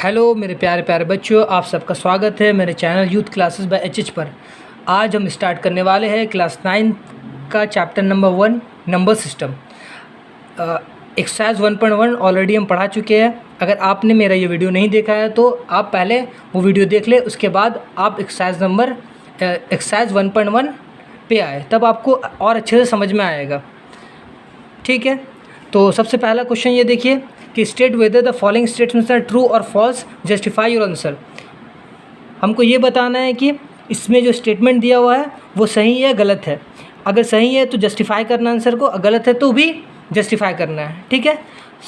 Hello मेरे प्यारे प्यारे बच्चों, आप सबका स्वागत है मेरे channel youth classes by H पर। आज हम स्टार्ट करने वाले हैं क्लास 9 का chapter number 1 number system. Exercise 1.1 already हम पढ़ा चुके हैं। अगर आपने मेरा ये वीडियो नहीं देखा है तो आप पहले वो वीडियो देख ले, उसके बाद आप एक्सरसाइज 1.1 पे आए, तब आपको और अच्छे से समझ में आएगा। ठीक है, तो सबसे पहला क्वेश्चन ये देखिए कि state whether the following statements are true और फॉल्स, जस्टिफाई योर आंसर। हमको ये बताना है कि इसमें जो स्टेटमेंट दिया हुआ है वो सही है गलत है। अगर सही है तो जस्टिफाई करना आंसर को, गलत है तो भी जस्टिफाई करना है। ठीक है,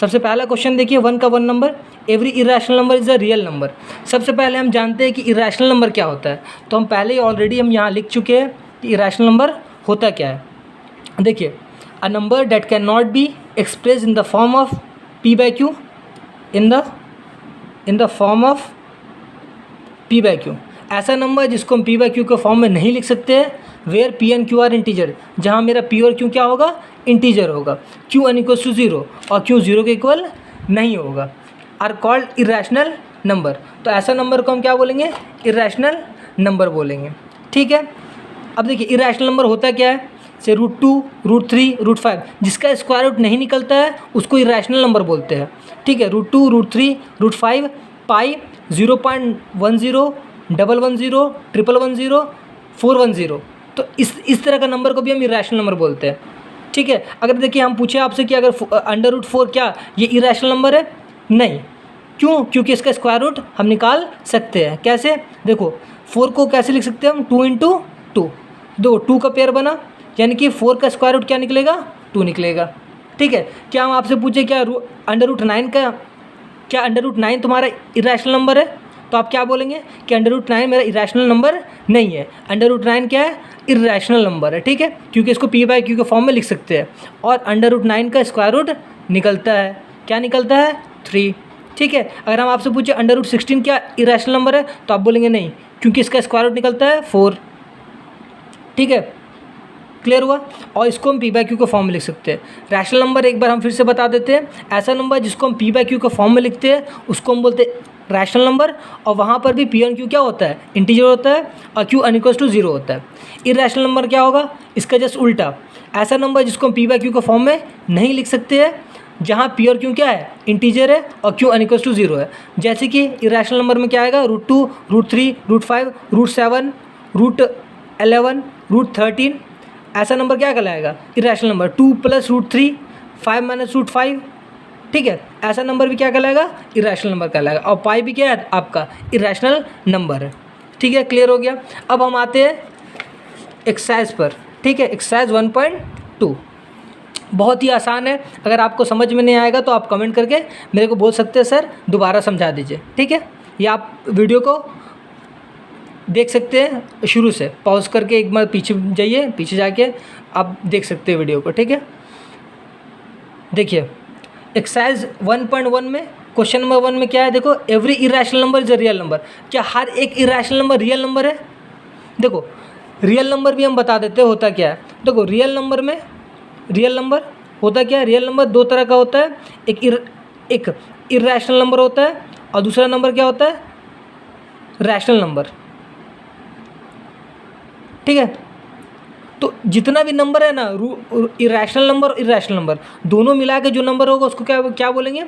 सबसे पहला क्वेश्चन देखिए, 1 का 1 number, every irrational number is a real number. सबसे पहले हम जानते हैं कि इरेशनल नंबर क्या होता है, तो हम पहले ही ऑलरेडी हम यहाँ लिख चुके हैं कि इरेशनल नंबर होता क्या है। देखिए, a number date can not be express in the form of p by q, in the form of p by q, ऐसा नंबर जिसको हम p by q के फॉर्म में नहीं लिख सकते हैं। Where p and q are integer, जहाँ मेरा p और q क्या होगा, इंटीजर होगा। q अनइक्वल टू 0 और q 0 के इक्वल नहीं होगा, आर कॉल्ड इरेशनल नंबर। तो ऐसा नंबर को हम क्या बोलेंगे, इरेशनल नंबर बोलेंगे। ठीक है, अब देखिए इरेशनल नंबर होता क्या है, से √2, √3, √5, जिसका स्क्वायर रूट नहीं निकलता है उसको इरेशनल नंबर बोलते हैं। ठीक है, √2, √3, √5, पाई, 0.10, 110, 111, 410, तो इस तरह का नंबर को भी हम इरेशनल नंबर बोलते हैं। ठीक है, अगर देखिए हम पूछे आपसे कि अगर √4 क्या ये इरेशनल नंबर है, नहीं। क्यों? क्योंकि इसका स्क्वायर रूट हम निकाल सकते हैं। कैसे? देखो, 4 को कैसे लिख सकते हैं हम, 2 × 2। देखो 2 का पेयर बना, यानी कि 4 का स्क्वायर रूट क्या निकलेगा, 2 निकलेगा। ठीक है, क्या हम आपसे पूछे क्या √9 तुम्हारा इरेशनल नंबर है, तो आप क्या बोलेंगे कि √9 मेरा इरेशनल नंबर नहीं है। √9 क्या है, इरेशनल नंबर है। ठीक है, क्योंकि इसको p by q के फॉर्म में लिख सकते हैं, और √9 का स्क्वायर रूट निकलता है, क्या निकलता है, 3। ठीक है, अगर हम आपसे पूछे √16 क्या इरेशनल नंबर है, तो आप बोलेंगे नहीं, क्योंकि इसका स्क्वायर रूट निकलता है 4। ठीक है, क्लियर हुआ। और इसको हम p by q के फॉर्म में लिख सकते हैं। रैशनल नंबर एक बार हम फिर से बता देते हैं, ऐसा नंबर जिसको हम p by q के फॉर्म में लिखते हैं उसको हम बोलते हैं रैशनल नंबर, और वहाँ पर भी p और q क्या होता है, इंटीजर होता है, और q अनइक्वल टू 0 होता है। इरेशनल नंबर क्या होगा, इसका जस्ट उल्टा, ऐसा नंबर जिसको हम p by q के फॉर्म में नहीं लिख सकते हैं, जहाँ p और q क्या है, इंटीजर है, और q अनइक्वल टू 0 है। जैसे कि इरेशनल नंबर में क्या आएगा, √2, √3, √5, √7, √11, √13, ऐसा नंबर क्या कहलाएगा, इरेशनल नंबर। 2 + √3, 5 - √5। ठीक है, ऐसा नंबर भी क्या कहलाएगा, इरेशनल नंबर कहलाएगा। और पाई भी क्या है आपका, इरेशनल नंबर है। ठीक है, क्लियर हो गया। अब हम आते हैं एक्सरसाइज पर। ठीक है, एक्सरसाइज 1.2 बहुत ही आसान है। अगर आपको समझ में नहीं आएगा तो आप कमेंट करके मेरे को बोल सकते हैं, सर दोबारा समझा दीजिए। ठीक है, या आप वीडियो को देख सकते हैं शुरू से, पॉज करके एक बार पीछे जाइए, पीछे जाके आप देख सकते हैं वीडियो को। ठीक है, देखिए एक्सरसाइज 1.1 में क्वेश्चन नंबर 1 में क्या है, देखो, every irrational number is a real number. क्या हर एक इरेशनल नंबर रियल नंबर है? देखो, रियल नंबर भी हम बता देते हैं होता क्या है। देखो, रियल नंबर होता क्या है, रियल नंबर 2 तरह का होता है, एक इरेशनल नंबर होता है, और दूसरा नंबर क्या होता है, रैशनल नंबर। ठीक है, तो जितना भी नंबर है ना, इरेशनल नंबर और इरेशनल नंबर दोनों मिला के जो नंबर होगा उसको क्या बोलेंगे,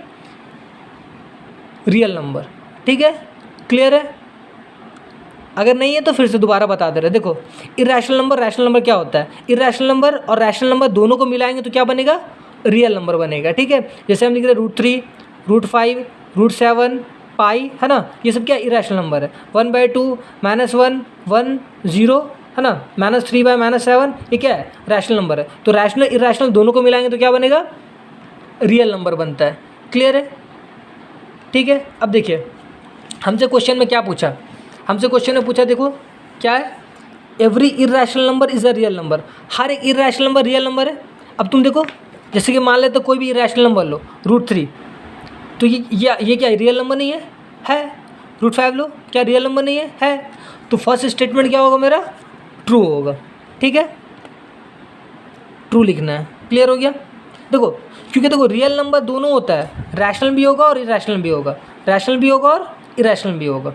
रियल नंबर। ठीक है, क्लियर है। अगर नहीं है तो फिर से दोबारा बता दे रहे। देखो, इरेशनल नंबर रैशनल नंबर क्या होता है, इरेशनल नंबर और रैशनल नंबर दोनों को मिलाएंगे तो क्या बनेगा, रियल नंबर बनेगा। ठीक है, जैसे हम लिख रहे हैं √3, √5, √7, पाई, है ना, ये सब क्या इरेशनल नंबर है। 1/2, -1, 1, 0, है ना, -3/- 7, ये क्या है, रैशनल नंबर है। तो रैशनल इरेशनल दोनों को मिलाएंगे तो क्या बनेगा, रियल नंबर बनता है। क्लियर है। ठीक है, अब देखिए हमसे क्वेश्चन में क्या पूछा, हमसे क्वेश्चन में पूछा, देखो क्या है, every irrational number is a real number. हर एक इरेशनल नंबर रियल नंबर है। अब तुम देखो, जैसे कि मान लेते कोई भी इरेशनल नंबर लो, √3, तो ये क्या रियल नंबर नहीं है? √5 लो, क्या रियल नंबर नहीं है? तो फर्स्ट स्टेटमेंट क्या होगा मेरा, ट्रू होगा। ठीक है, ट्रू लिखना है। क्लियर हो गया। देखो, क्योंकि देखो रियल नंबर दोनों होता है, रैशनल भी होगा और इरेशनल भी होगा। रैशनल भी होगा और इरेशनल भी होगा,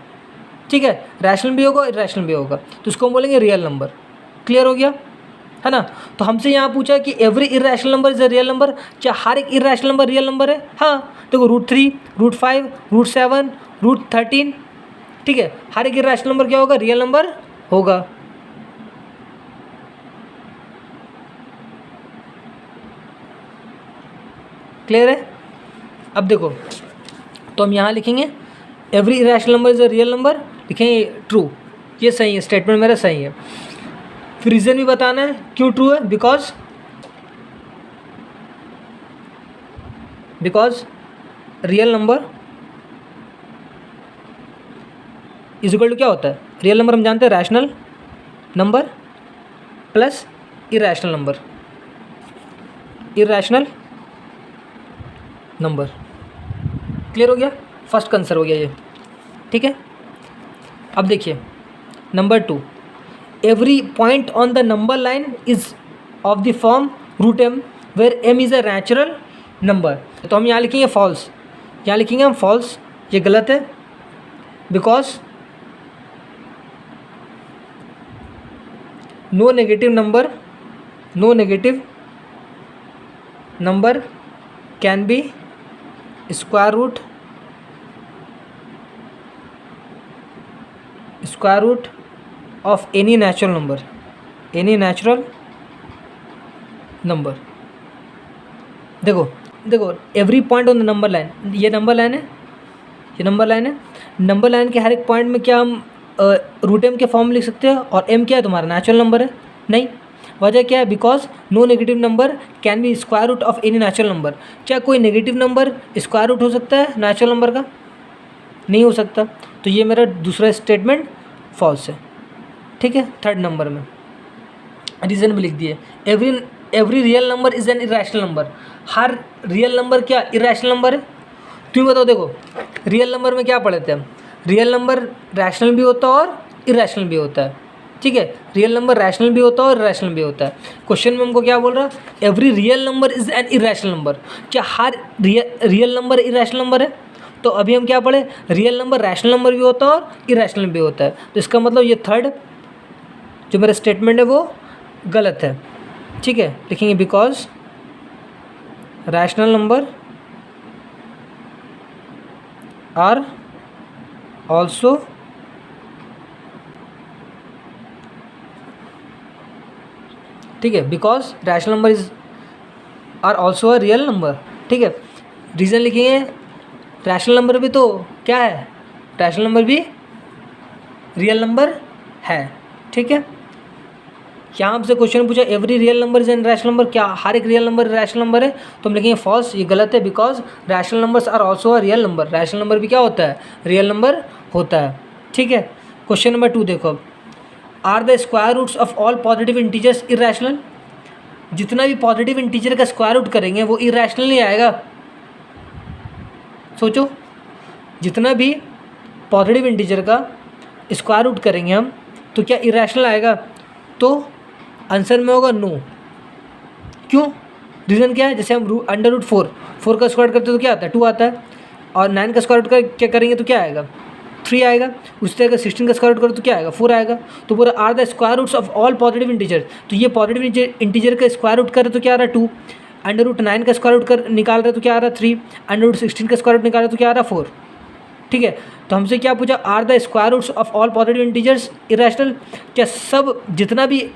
ठीक है, रैशनल भी होगा, इरेशनल भी होगा, तो इसको हम बोलेंगे रियल नंबर। क्लियर हो गया, है ना। तो हमसे यहाँ पूछा कि every irrational number is a real number, क्या हर एक इरेशनल नंबर रियल नंबर है? हाँ, देखो √3, √5, √7, √13, ठीक है, हर एक इरेशनल नंबर क्या होगा? रियल नंबर होगा। क्लियर है? अब देखो, तो हम यहाँ लिखेंगे every irrational number is a real number, लिखेंगे ट्रू, ये सही है, स्टेटमेंट मेरा सही है। फिर रीज़न भी बताना है क्यों ट्रू है, because real number is equal to क्या होता है? रियल नंबर हम जानते हैं rational number plus irrational number, irrational number. Clear हो गया, फर्स्ट कंसर हो गया ये, ठीक है। अब देखिए number 2, every point on the number line is of the form √m where m is a natural number. तो हम यहाँ लिखेंगे फॉल्स, यहाँ लिखेंगे हम फॉल्स, ये गलत है, because no negative number can be square root of any natural number, देखो every point on the number line, ये नंबर लाइन है, नंबर लाइन के हर एक पॉइंट में क्या हम √m के फॉर्म लिख सकते हैं? और m क्या है? तुम्हारा नेचुरल नंबर है? नहीं। वजह क्या है? Because no negative number can be square root of any natural number. क्या कोई नेगेटिव नंबर स्क्वायर रूट हो सकता है नेचुरल नंबर का? नहीं हो सकता। तो ये मेरा दूसरा स्टेटमेंट फॉल्स है, ठीक है। थर्ड नंबर में रीज़न भी लिख दिए, every real number is an irrational number, her real number क्या इरेशनल नंबर है? तुम बताओ, देखो रियल नंबर में क्या पढ़े थे हम? रियल नंबर रैशनल भी होता है और इरेशनल भी होता है, ठीक है। रियल नंबर रैशनल भी होता है और इरेशनल भी होता है। क्वेश्चन में हमको क्या बोल रहा है? Every real number is an irrational number, क्या हर रियल नंबर इरेशनल नंबर है? तो अभी हम क्या पढ़े? रियल नंबर रैशनल नंबर भी होता है और इरेशनल भी होता है। तो इसका मतलब ये थर्ड जो मेरा स्टेटमेंट है वो गलत है, ठीक है। लिखेंगे because rational number are also ठीक है, because rational number is are also a real number, ठीक है। रीज़न लिखेंगे रैशनल नंबर भी तो क्या है? रैशनल नंबर भी रियल नंबर है, ठीक है। यहाँ आपसे क्वेश्चन पूछा every real number is an rational number, क्या हर एक रियल नंबर रैशनल नंबर है? तो हम लिखेंगे फॉल्स, ये गलत है, because rational numbers are also a real number, rational number भी क्या होता है? रियल नंबर होता है, ठीक है। क्वेश्चन नंबर 2 देखो, are the square roots of all positive integers irrational? जितना भी पॉजिटिव इंटीजर का स्क्वायर रूट करेंगे वो इरेशनल नहीं आएगा। सोचो, जितना भी पॉजिटिव इंटीजर का स्क्वायर रूट करेंगे हम तो क्या इरेशनल आएगा? तो आंसर में होगा नो। क्यों? रीज़न क्या है? जैसे हम √4 का स्क्वायर करते हैं तो क्या आता है? 2 आता है, और 9 का स्क्वायर रूट क्या करेंगे तो क्या आएगा? 3 आएगा। उस तरह का 16 का स्क्वायर रूट करो तो क्या आएगा? 4 आएगा। तो पूरा are the square roots of all positive integer, तो ये पॉजिटिव इंटीजर का स्क्वायर रूट करे तो क्या आ रहा है? 2। √9 का स्क्वायर रूट कर निकाल रहे तो क्या आ रहा है? 3। √16 का स्क्वायर रूट निकाल रहे तो क्या आ रहा है? 4, ठीक है। तो हमसे क्या पूछा? Are the square roots of all positive integers irrational? क्या सब जितना भी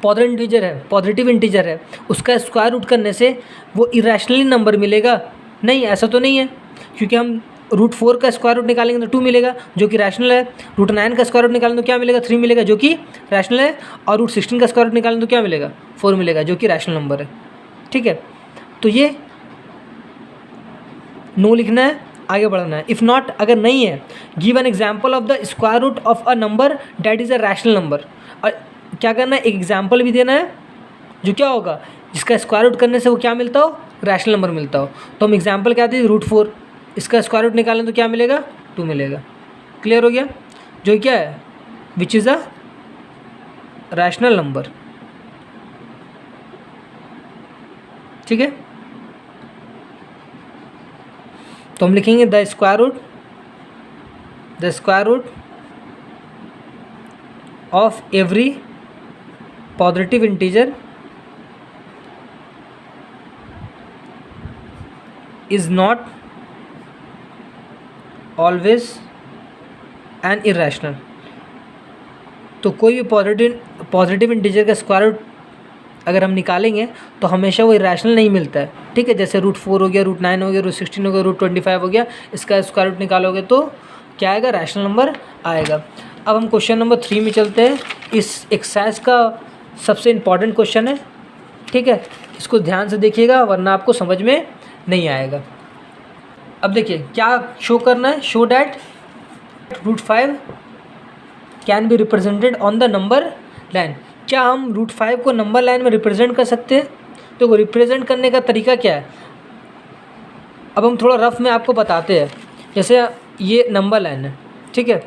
पॉजिटिव इंटीजर है उसका स्क्वायर रूट करने से वो इरेशनली नंबर मिलेगा? नहीं, ऐसा तो नहीं है, क्योंकि हम √4 का स्क्वायर रूट निकालेंगे तो 2 मिलेगा जो कि रैशनल है। √9 का स्क्वायर रूट निकालेंगे तो क्या मिलेगा? 3 मिलेगा जो कि रैशनल है। और √16 का स्क्वायर रूट निकालेंगे तो क्या मिलेगा? 4 मिलेगा जो कि रैशनल नंबर है, ठीक है। तो ये नो लिखना है, आगे बढ़ना है। इफ़ नॉट, अगर नहीं है, give an example of the square root of a number that is a rational number. और क्या करना है? एक एग्जाम्पल भी देना है जो क्या होगा, जिसका स्क्वायर रूट करने से वो क्या मिलता हो? रैशनल नंबर मिलता हो। तो हम एग्जाम्पल क्या थे? √4, इसका स्क्वायर रूट निकालें तो क्या मिलेगा? 2 मिलेगा। क्लियर हो गया? जो क्या है? Which is a rational number, ठीक है। तो हम लिखेंगे the square root of every positive integer is not always an irrational. तो कोई भी पॉजिटिव इंटीजर का स्क्वायर रूट अगर हम निकालेंगे तो हमेशा वो इरेशनल नहीं मिलता है, ठीक है। जैसे √4 हो गया, √9 हो गया, √16 हो गया, √25 हो गया, इसका स्क्वायर रूट निकालोगे तो क्या आएगा, रैशनल नंबर आएगा। अब हम क्वेश्चन नंबर 3 में चलते हैं। इस एक्सरसाइज का सबसे इम्पॉर्टेंट क्वेश्चन है, ठीक है। इसको ध्यान से देखिएगा वरना आपको समझ में नहीं आएगा। अब देखिए क्या शो करना है, show that √5 can be represented on the number line. क्या हम √5 को नंबर लाइन में रिप्रेजेंट कर सकते हैं? तो वो रिप्रेजेंट करने का तरीका क्या है, अब हम थोड़ा रफ में आपको बताते हैं। जैसे ये नंबर लाइन है, ठीक है।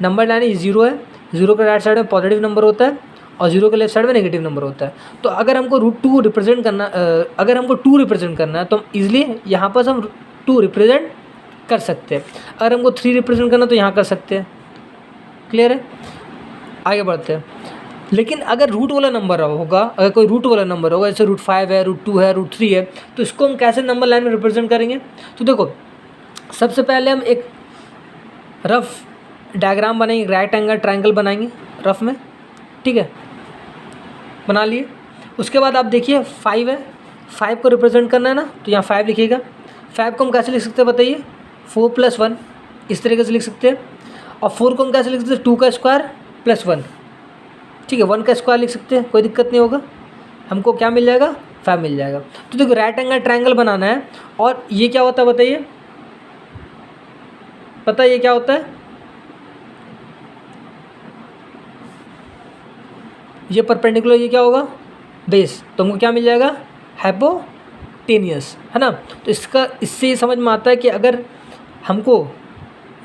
नंबर लाइन ये 0 है, 0 के राइट साइड में पॉजिटिव नंबर होता है और 0 के लेफ्ट साइड में नेगेटिव नंबर होता है। तो अगर हमको √2 रिप्रेजेंट करना, अगर हमको 2 रिप्रेजेंट करना है तो हम ईजिली यहाँ पर हम 2 रिप्रेजेंट कर सकते हैं। अगर हमको 3 रिप्रेजेंट करना तो यहाँ कर सकते हैं। क्लियर है? आगे बढ़ते हैं। लेकिन अगर रूट वाला नंबर होगा, अगर कोई रूट वाला नंबर होगा, जैसे √5 है, √2 है, √3 है, तो इसको हम कैसे नंबर लाइन में रिप्रेजेंट करेंगे? तो देखो सबसे पहले हम एक रफ डायग्राम बनाएंगे, राइट एंगल ट्रायंगल बनाएंगे रफ में, ठीक है, बना लिए। उसके बाद आप देखिए 5 है, 5 को रिप्रेजेंट करना है ना, तो यहाँ 5 लिखिएगा। 5 को हम कैसे लिख सकते हैं बताइए, 4 + 1 इस तरीके से लिख सकते हैं। और 4 को हम कैसे लिख सकते हैं, 2 का स्क्वायर + 1, ठीक है, 1 का स्क्वायर लिख सकते हैं, कोई दिक्कत नहीं होगा। हमको क्या मिल जाएगा, 5 मिल जाएगा। तो देखो राइट एंगल ट्रायंगल बनाना है और ये क्या होता है बताइए, पता है ये क्या होता है? ये परपेंडिकुलर, ये क्या होगा, बेस। तो हमको क्या मिल जाएगा, हाइपोटेनियस, है ना। तो इससे ये समझ में आता है कि अगर हमको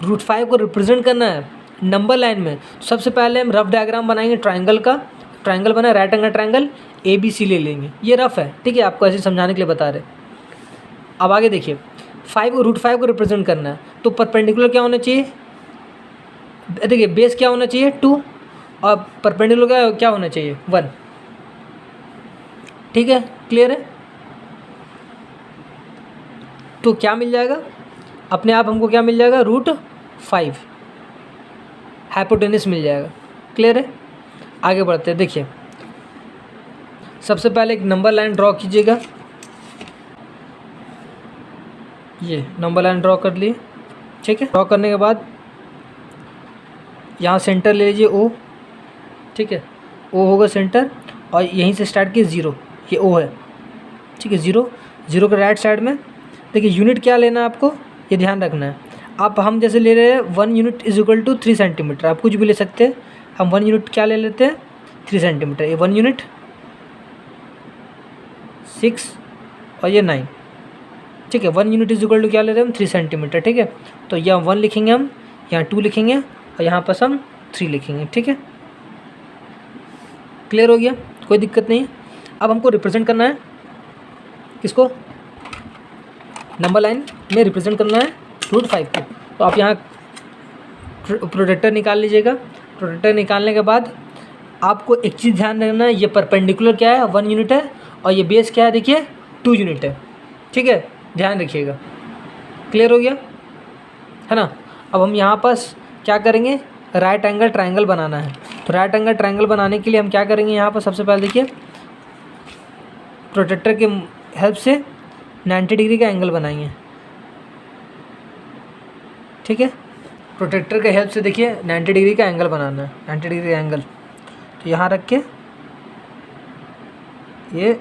√5 को रिप्रेजेंट करना है नंबर लाइन में, तो सबसे पहले हम रफ डायग्राम बनाएंगे ट्रायंगल का। ट्रायंगल बना, राइट एंगल ट्रायंगल ABC ले लेंगे। ये रफ है, ठीक है, आपको ऐसे समझाने के लिए बता रहे। अब आगे देखिए, √5 को रिप्रेजेंट करना है तो परपेंडिकुलर क्या होना चाहिए, देखिए बेस क्या होना चाहिए, 2, और परपेंडिकुलर क्या होना चाहिए, 1, ठीक है। क्लियर है? तो क्या मिल जाएगा, अपने आप हमको क्या मिल जाएगा, √5 हाइपोटेनस मिल जाएगा। क्लियर है? आगे बढ़ते हैं। देखिए सबसे पहले एक नंबर लाइन ड्रॉ कीजिएगा। ये नंबर लाइन ड्रॉ कर लिए, ठीक है। ड्रॉ करने के बाद यहाँ सेंटर ले लीजिए O, ठीक है, O होगा सेंटर, और यहीं से स्टार्ट किए 0, ये O है, ठीक है। 0 के राइट साइड में देखिए यूनिट क्या लेना है आपको, ये ध्यान रखना है। आप हम जैसे ले रहे हैं 1 यूनिट = 3 सेंटीमीटर, आप कुछ भी ले सकते हैं। हम 1 यूनिट क्या ले लेते हैं, 3 सेंटीमीटर। ये 1 यूनिट 6 और ये 9, ठीक है। 1 यूनिट = क्या ले रहे हैं हम, 3 सेंटीमीटर, ठीक है। तो यहाँ 1 लिखेंगे हम, यहाँ 2 लिखेंगे और यहाँ पर हम 3 लिखेंगे, ठीक है। क्लियर हो गया, कोई दिक्कत नहीं है। अब हमको रिप्रेजेंट करना है किसको, नंबर लाइन में रिप्रेजेंट करना है √5 को। तो आप यहाँ प्रोटेक्टर निकाल लीजिएगा। प्रोटेक्टर निकालने के बाद आपको एक चीज़ ध्यान रखना है, ये परपेंडिकुलर क्या है, 1 यूनिट है, और ये बेस क्या है, देखिए 2 यूनिट है, ठीक है, ध्यान रखिएगा। क्लियर हो गया, है ना। अब हम यहाँ पास क्या करेंगे, राइट एंगल ट्रायंगल बनाना है। तो राइट एंगल ट्रायंगल बनाने के लिए हम क्या करेंगे, यहाँ पर सबसे पहले देखिए प्रोटेक्टर के हेल्प से 90 डिग्री का एंगल बनाएंगे, ठीक है। प्रोटेक्टर के हेल्प से देखिए 90 डिग्री का एंगल बनाना है, 90 डिग्री का एंगल। तो यहाँ रख के ये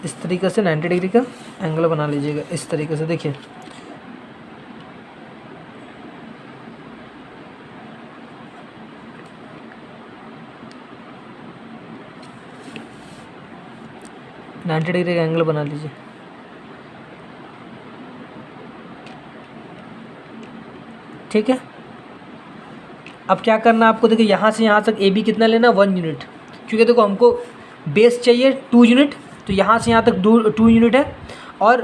इस तरीके से 90 डिग्री का एंगल बना लीजिएगा, इस तरीके से। देखिए नाइन्टी डिग्री का एंगल बना लीजिए, ठीक है। अब क्या करना है आपको, देखिए यहाँ से यहाँ तक AB कितना लेना, 1 यूनिट, क्योंकि देखो हमको बेस चाहिए 2 यूनिट, तो यहाँ से यहाँ तक 2 यूनिट है, और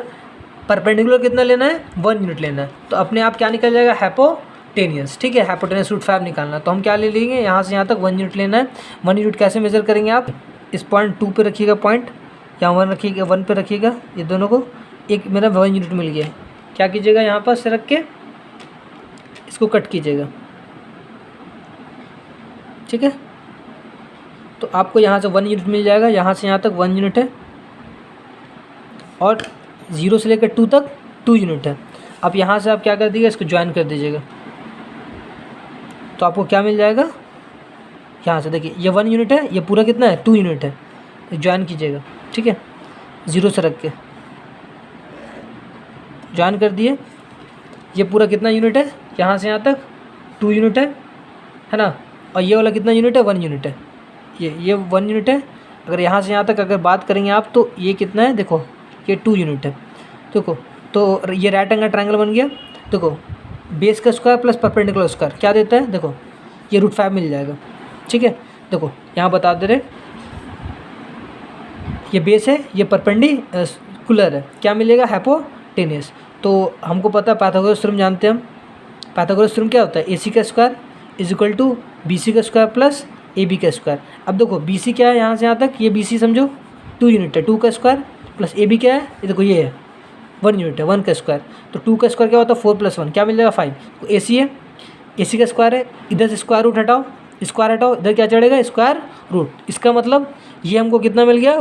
परपेंडिकुलर कितना लेना है, 1 यूनिट लेना है, तो अपने आप क्या निकल जाएगा, हाइपोटेनियस। ठीक है, हाइपोटेनियस √5 निकालना, तो हम क्या ले लेंगे, यहाँ से यहाँ तक 1 यूनिट लेना है। 1 यूनिट कैसे मेजर करेंगे आप, इस पॉइंट 2 पे रखिएगा, पॉइंट यहाँ 1 रखिएगा, 1 पे रखिएगा, ये दोनों को एक मेरा 1 यूनिट मिल गया। क्या कीजिएगा, यहाँ पर से रख के इसको कट कीजिएगा। ठीक है, तो आपको यहाँ से 1 यूनिट मिल जाएगा, यहाँ से यहाँ तक 1 यूनिट है और 0 से लेकर 2 तक 2 यूनिट है। अब यहाँ से आप क्या कर दीजिएगा, इसको ज्वाइन कर दीजिएगा, तो आपको क्या मिल जाएगा, यहाँ से देखिए ये 1 यूनिट है, ये पूरा कितना है, 2 यूनिट है, तो ज्वाइन कीजिएगा। ठीक है, 0 से रख के ज्वाइन कर दिए, ये पूरा कितना यूनिट है, यहाँ से यहाँ तक 2 यूनिट है ना, और ये वाला कितना यूनिट है, 1 यूनिट है, ये 1 यूनिट है। अगर यहाँ से यहाँ तक अगर बात करेंगे आप, तो ये कितना है, देखो ये 2 यूनिट है। देखो तो ये राइट एंगल ट्रायंगल बन गया। देखो बेस का स्क्वायर प्लस परपेंडिकुलर स्क्वायर क्या देता है, देखो ये √5 मिल जाएगा। ठीक है, देखो यहाँ बता दे रहे, ये बेस है, ये परपेंडिकुलर है, क्या मिलेगा, हाइपोटेनियस। तो हमको पता है पाइथागोरस थ्योरम जानते हैं हम। पाइथागोरस थ्योरम क्या होता है, AC का स्क्वायर इक्वल टू BC का स्क्वायर प्लस AB का स्क्वायर। अब देखो BC क्या है, यहाँ से यहाँ तक ये BC समझो 2 यूनिट है, 2 का स्क्वायर प्लस AB क्या है, ये देखो ये है 1 यूनिट है, 1 का स्क्वायर, तो 2 का स्क्वायर क्या होता है, 4 + 1 क्या मिल जाएगा, 5। तो AC है, AC का स्क्वायर है, इधर से स्क्वायर रूट हटाओ, स्क्वायर हटाओ, इधर क्या चढ़ेगा, स्क्वायर रूट। इसका मतलब ये हमको कितना मिल गया,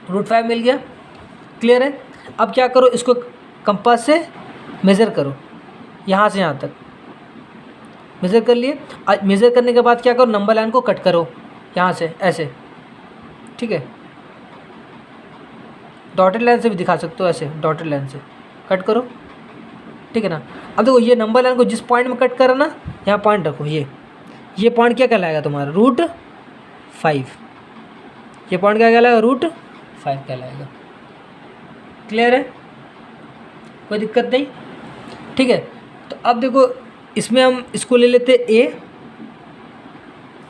√5 मिल गया। क्लियर है। अब क्या करो, इसको कंपास से मेज़र करो, यहाँ से यहाँ तक मेज़र कर लिए। मेज़र करने के बाद क्या करो, नंबर लाइन को कट करो यहाँ से ऐसे। ठीक है, डॉटेड लाइन से भी दिखा सकते हो, ऐसे डॉटेड लाइन से कट करो। ठीक है ना। अब देखो ये नंबर लाइन को जिस पॉइंट में कट करा ना, यहाँ पॉइंट रखो, ये पॉइंट क्या कहलाएगा तुम्हारा, √5। ये पॉइंट क्या कहलाएगा, √5 कहलाएगा। क्लियर है, कोई दिक्कत नहीं। ठीक है, तो अब देखो इसमें हम इसको ले लेते A,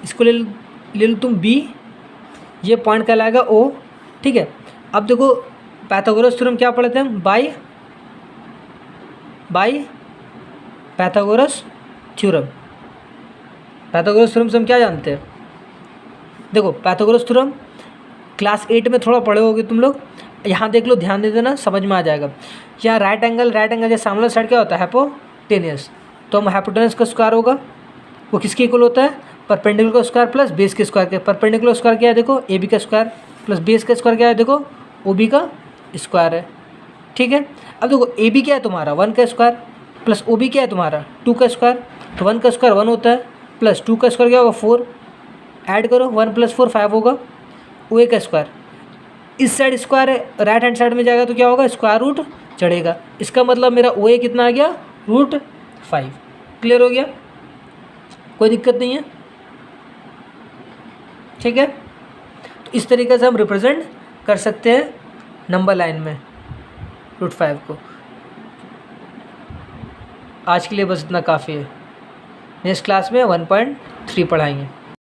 इसको ले लो तुम B, ये पॉइंट कहलाएगा O। ठीक है, अब देखो पाइथागोरस थ्योरम क्या पढ़ते हैं हम, by Pythagoras theorem. Pythagoras theorem से हम क्या जानते हैं, देखो पाइथागोरस थ्योरम क्लास 8 में थोड़ा पढ़े होगे तुम लोग। यहाँ देख लो, ध्यान दे देना, समझ में आ जाएगा। यहाँ राइट एंगल जैसे सामने साइड क्या होता है, हाइपोटेनियस। तो हम हाइपोटेनियस का स्क्वायर होगा, वो किसके इक्वल होता है, परपेंडिकुलर का स्क्वायर प्लस बेस के स्क्वायर के। परपेंडिकुलर स्क्वायर क्या है, देखो AB का स्क्वायर प्लस बेस का स्क्वायर क्या है, देखो OB का स्क्वायर है। ठीक है, अब देखो AB क्या है तुम्हारा, 1 का स्क्वायर प्लस OB क्या है तुम्हारा, 2 का स्क्वायर। तो 1 का स्क्वायर 1 होता है, प्लस 2 का स्क्वायर क्या होगा, 4। ऐड करो, 1 + 4 5 होगा। OA का स्क्वायर, इस साइड स्क्वायर है, राइट हैंड साइड में जाएगा तो क्या होगा, स्क्वायर रूट चढ़ेगा। इसका मतलब मेरा OA कितना आ गया, √5। क्लियर हो गया, कोई दिक्कत नहीं है। ठीक है, तो इस तरीके से हम रिप्रेजेंट कर सकते हैं नंबर लाइन में √5 को। आज के लिए बस इतना काफ़ी है। नेक्स्ट क्लास में 1.3 पढ़ाएंगे।